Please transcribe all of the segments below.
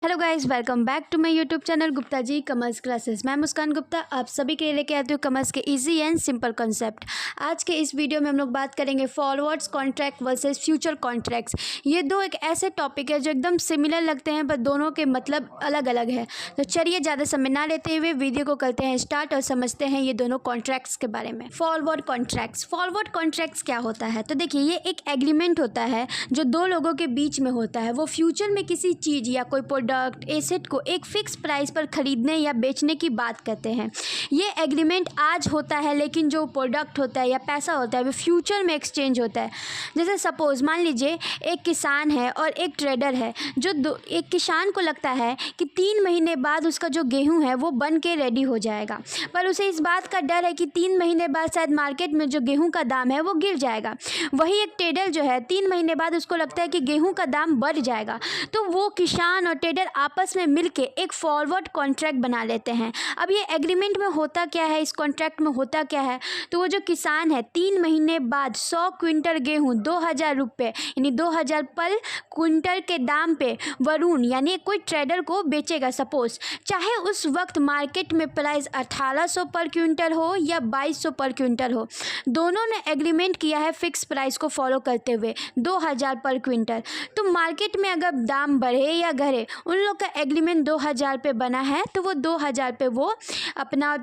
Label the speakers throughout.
Speaker 1: Hello guys, welcome back to my YouTube channel Gupta ji commerce classes. मैं मुस्कान गुप्ता आप सभी के लिए लेके आती हूँ कमर्स के इजी एंड सिंपल कॉन्सेप्ट। आज के इस वीडियो में हम लोग बात करेंगे forwards contract versus future contracts. ये दो एक ऐसे टॉपिक है जो एकदम सिमिलर लगते हैं पर दोनों के मतलब अलग अलग है। तो चलिए ज़्यादा समय ना लेते हुए वीडियो को करते हैं स्टार्ट और समझते हैं ये दोनों कॉन्ट्रैक्ट्स के बारे में। फॉरवर्ड कॉन्ट्रैक्ट्स क्या होता है? तो देखिए, ये एक एग्रीमेंट होता है जो दो लोगों के बीच में होता है। वो फ्यूचर में किसी चीज़ या कोई प्रोडक्ट एसेट को एक फिक्स प्राइस पर खरीदने या बेचने की बात करते हैं। ये एग्रीमेंट आज होता है, लेकिन जो प्रोडक्ट होता है या पैसा होता है वो फ्यूचर में एक्सचेंज होता है। जैसे सपोज मान लीजिए एक किसान है और एक ट्रेडर है। एक किसान को लगता है कि 3 महीने बाद उसका जो गेहूं है वो बन के रेडी हो जाएगा, पर उसे इस बात का डर है कि 3 महीने बाद शायद मार्केट में जो गेहूं का दाम है वो गिर जाएगा। वही एक ट्रेडर जो है 3 महीने बाद उसको लगता है कि गेहूं का दाम बढ़ जाएगा। तो वो किसान और ट्रेडर आपस में मिलके एक फॉरवर्ड कॉन्ट्रैक्ट बना लेते हैं। अब ये एग्रीमेंट में होता क्या है, इस कॉन्ट्रैक्ट में होता क्या है? तो वो जो किसान है 3 महीने बाद 100 क्विंटल गेहूं 2000 रुपये यानी 2000 पर क्विंटल के दाम पे वरुण यानी कोई ट्रेडर को बेचेगा। सपोज चाहे उस वक्त मार्केट में प्राइस 1800 पर क्विंटल हो या 2200 पर क्विंटल हो, दोनों ने एग्रीमेंट किया है फिक्स प्राइस को फॉलो करते हुए 2000 पर क्विंटल। तो मार्केट में अगर दाम बढ़े या घटे, उन लोग का एग्रीमेंट 2000 पे बना है तो वो 2000 पे वो अपना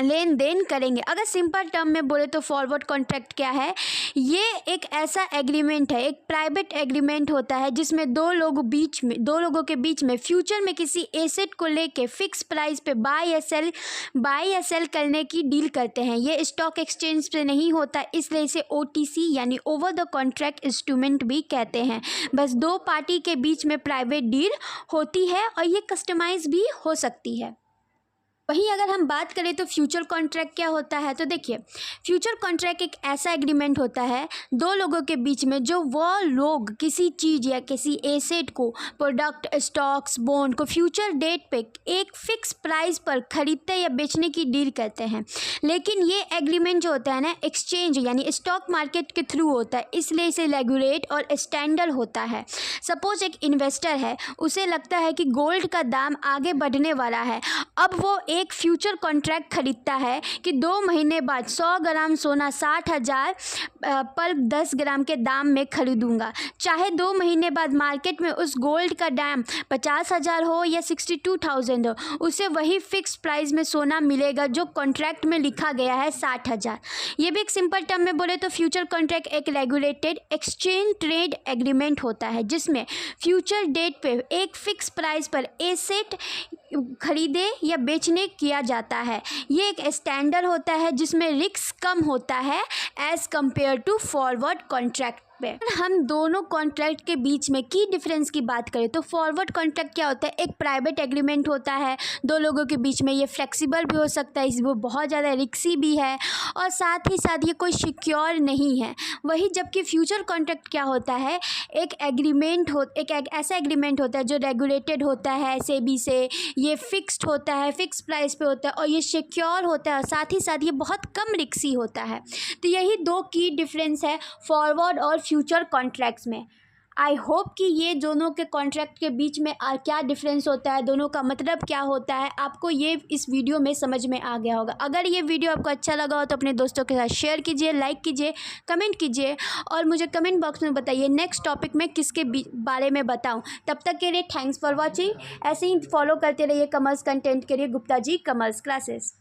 Speaker 1: लेन देन करेंगे। अगर सिंपल टर्म में बोले तो फॉरवर्ड कॉन्ट्रैक्ट क्या है? ये एक ऐसा एग्रीमेंट है, एक प्राइवेट एग्रीमेंट होता है जिसमें दो लोगों के बीच में फ्यूचर में किसी एसेट को लेके फिक्स प्राइस पे बाय या सेल करने की डील करते हैं। ये स्टॉक एक्सचेंज पे नहीं होता, इसलिए इसे OTC यानी ओवर द कॉन्ट्रैक्ट इंस्ट्रूमेंट भी कहते हैं। बस दो पार्टी के बीच में प्राइवेट डील होती है और ये कस्टमाइज भी हो सकती है। वहीं अगर हम बात करें तो फ्यूचर कॉन्ट्रैक्ट क्या होता है? तो देखिए, फ्यूचर कॉन्ट्रैक्ट एक ऐसा एग्रीमेंट होता है दो लोगों के बीच में जो वो लोग किसी चीज़ या किसी एसेट को, प्रोडक्ट, स्टॉक्स, बॉन्ड को फ्यूचर डेट पे एक फिक्स प्राइस पर खरीदते या बेचने की डील करते हैं। लेकिन ये एग्रीमेंट जो होता है ना, एक्सचेंज यानी स्टॉक मार्केट के थ्रू होता है, इसलिए इसे रेगुलेट और स्टैंडर्ड होता है। सपोज एक इन्वेस्टर है, उसे लगता है कि गोल्ड का दाम आगे बढ़ने वाला है। अब वो एक फ्यूचर कॉन्ट्रैक्ट खरीदता है कि 2 महीने बाद 100 ग्राम सोना 60,000 पर 10 ग्राम के दाम में खरीदूंगा। चाहे 2 महीने बाद मार्केट में उस गोल्ड का दाम 50,000 हो या 62,000 हो, उसे वही फिक्स प्राइस में सोना मिलेगा जो कॉन्ट्रैक्ट में लिखा गया है 60,000। ये भी एक सिंपल टर्म में बोले तो फ्यूचर कॉन्ट्रैक्ट एक रेगुलेटेड एक्सचेंज ट्रेड एग्रीमेंट होता है जिसमें फ्यूचर डेट पे एक फिक्स प्राइस पर एसेट खरीदे या बेचने किया जाता है। ये एक स्टैंडर्ड होता है जिसमें रिस्क कम होता है as compare to forward contract पे। हम दोनों कॉन्ट्रैक्ट के बीच में की डिफरेंस की बात करें तो फॉरवर्ड कॉन्ट्रैक्ट क्या होता है? एक प्राइवेट एग्रीमेंट होता है दो लोगों के बीच में। ये फ्लेक्सिबल भी हो सकता है, वो बहुत ज़्यादा रिस्की भी है और साथ ही साथ ये कोई सिक्योर नहीं है। वही जबकि फ्यूचर कॉन्ट्रैक्ट क्या होता है? एक ऐसा एग्रीमेंट होता है जो रेगुलेटेड होता है सेबी से, ये फिक्स्ड होता है, फिक्स प्राइस पे होता है और ये सिक्योर होता है और साथ ही साथ ये बहुत कम रिस्की होता है। तो यही दो की डिफरेंस है फॉरवर्ड और फ्यूचर कॉन्ट्रैक्ट्स में। आई होप कि ये दोनों के कॉन्ट्रैक्ट के बीच में क्या डिफरेंस होता है, दोनों का मतलब क्या होता है, आपको ये इस वीडियो में समझ में आ गया होगा। अगर ये वीडियो आपको अच्छा लगा हो तो अपने दोस्तों के साथ शेयर कीजिए, लाइक कीजिए, कमेंट कीजिए और मुझे कमेंट बॉक्स में बताइए नेक्स्ट टॉपिक में किसके बारे में बताऊं। तब तक के लिए थैंक्स फॉर वॉचिंग। ऐसे ही फॉलो करते रहिए कमर्स कंटेंट के लिए गुप्ता जी कमर्स क्लासेस।